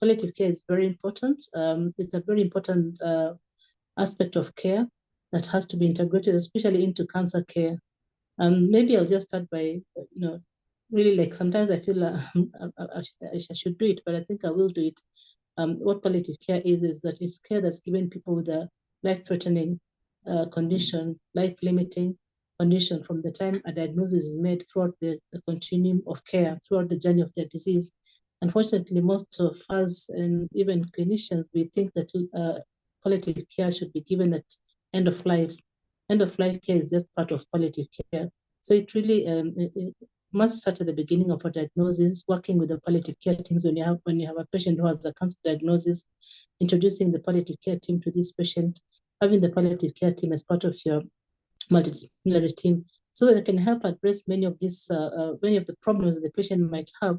palliative care is very important. It's a very important aspect of care that has to be integrated, especially into cancer care. Maybe I'll just start by, really, like, sometimes I feel I should do it, but I think I will do it. What palliative care is that it's care that's given people with a life-threatening condition, life-limiting condition from the time a diagnosis is made throughout the continuum of care, throughout the journey of their disease. Unfortunately, most of us and even clinicians, we think that palliative care should be given at end of life. End of life care is just part of palliative care. So it really it must start at the beginning of a diagnosis, working with the palliative care teams when you have a patient who has a cancer diagnosis, introducing the palliative care team to this patient, having the palliative care team as part of your multidisciplinary team, so that they can help address many of the problems that the patient might have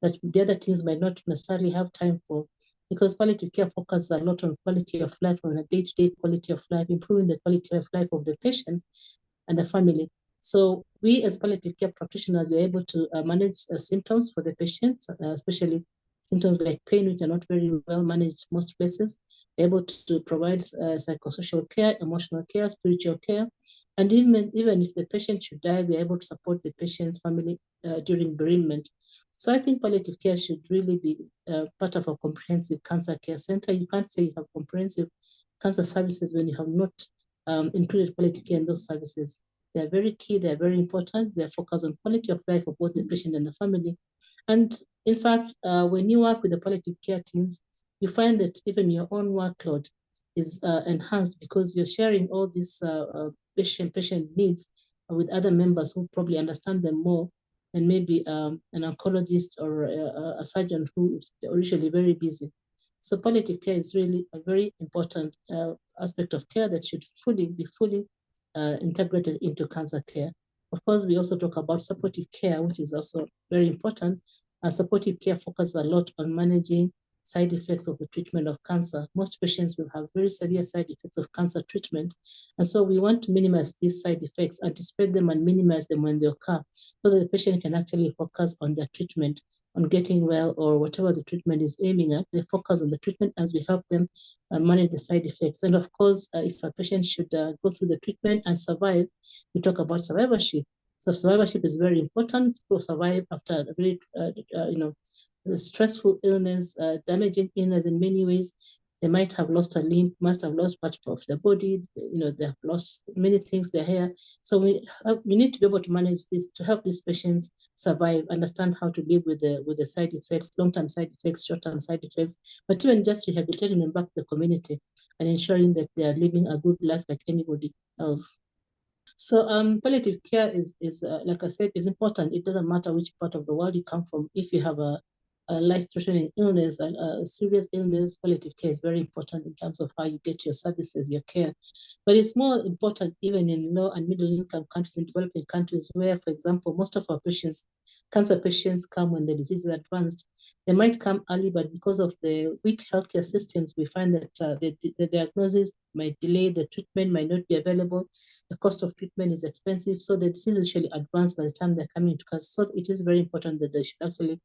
that the other teams might not necessarily have time for. Because palliative care focuses a lot on quality of life, on a day-to-day quality of life, improving the quality of life of the patient and the family. So we as palliative care practitioners are able to manage symptoms for the patients, especially symptoms like pain, which are not very well managed most places. We're able to provide psychosocial care, emotional care, spiritual care, and even if the patient should die, we're able to support the patient's family during bereavement. So I think palliative care should really be part of a comprehensive cancer care center. You can't say you have comprehensive cancer services when you have not included palliative care in those services. They're very key, they're very important. They're focused on quality of life of both the patient and the family. And in fact, when you work with the palliative care teams, you find that even your own workload is enhanced because you're sharing all these patient needs with other members who probably understand them more than maybe an oncologist or a surgeon who is usually very busy. So palliative care is really a very important aspect of care that should be fully integrated into cancer care. Of course, we also talk about supportive care, which is also very important. Supportive care focuses a lot on managing side effects of the treatment of cancer. Most patients will have very severe side effects of cancer treatment. And so we want to minimize these side effects, anticipate them and minimize them when they occur, so that the patient can actually focus on their treatment, on getting well, or whatever the treatment is aiming at. They focus on the treatment as we help them manage the side effects. And of course, if a patient should go through the treatment and survive, we talk about survivorship. So survivorship is very important to survive after a very, stressful illness, damaging illness in many ways. They might have lost a limb, must have lost part of their body. They have lost many things, their hair. So we need to be able to manage this to help these patients survive, understand how to live with the side effects, long-term side effects, short-term side effects, but even just rehabilitating them back to the community and ensuring that they are living a good life like anybody else. So palliative care is like I said, is important. It doesn't matter which part of the world you come from. If you have a life-threatening illness, a serious illness, palliative care is very important in terms of how you get your services, your care. But it's more important even in low and middle-income countries, in developing countries, where, for example, most of our patients, cancer patients, come when the disease is advanced. They might come early, but because of the weak healthcare systems, we find that the diagnosis might delay, the treatment might not be available, the cost of treatment is expensive, so the disease is usually advanced by the time they're coming to us. So it is very important that they should actually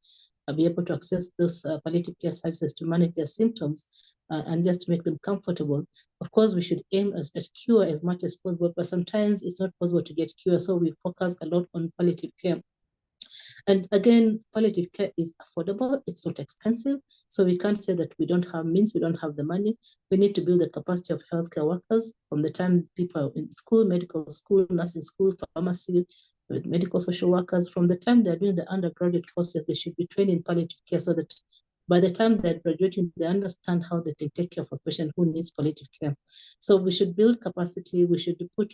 be able to access those palliative care services to manage their symptoms and just to make them comfortable. Of course, we should aim at cure as much as possible, but sometimes it's not possible to get cure, so we focus a lot on palliative care. And again, palliative care is affordable, it's not expensive, so we can't say that we don't have means, we don't have the money. We need to build the capacity of healthcare workers from the time people are in school, medical school, nursing school, pharmacy, with medical social workers. From the time they're doing the undergraduate courses, they should be trained in palliative care so that by the time they're graduating, they understand how they can take care of a patient who needs palliative care. So we should build capacity. We should put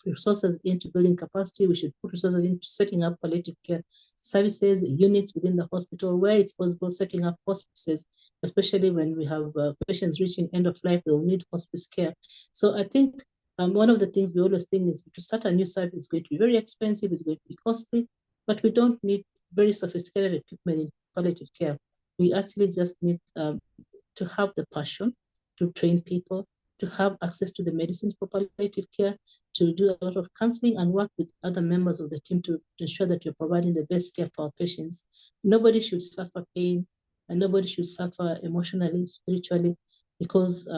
resources into building capacity. We should put resources into setting up palliative care services, units within the hospital where it's possible, setting up hospices, especially when we have patients reaching end of life, they'll need hospice care. So I think one of the things we always think is to start a new service is going to be very expensive, it's going to be costly, but we don't need very sophisticated equipment in palliative care. We actually just need to have the passion to train people, to have access to the medicines for palliative care, to do a lot of counseling and work with other members of the team to ensure that you're providing the best care for our patients. Nobody should suffer pain. and nobody should suffer emotionally, spiritually, because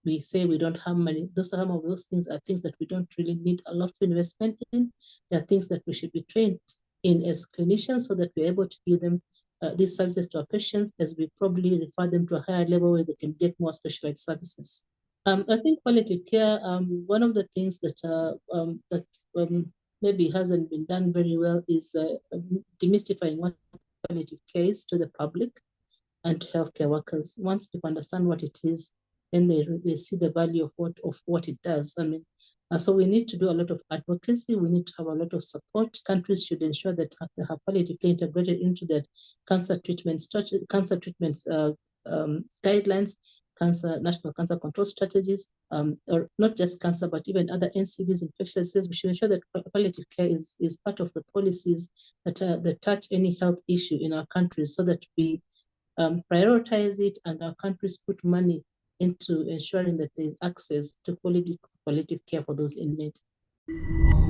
we say we don't have money. Some of those things are things that we don't really need a lot of investment in. They are things that we should be trained in as clinicians so that we're able to give them these services to our patients, as we probably refer them to a higher level where they can get more specialized services. I think palliative care, one of the things that maybe hasn't been done very well is demystifying what palliative care is to the public and healthcare workers. Once people understand what it is, then they see the value of what it does. I mean, so we need to do a lot of advocacy. We need to have a lot of support. Countries should ensure that they have palliative care integrated into their cancer treatments, guidelines, national cancer control strategies, or not just cancer, but even other NCDs, infectious diseases. We should ensure that palliative care is part of the policies that touch any health issue in our countries, so that we prioritize it, and our countries put money into ensuring that there is access to quality palliative care for those in need.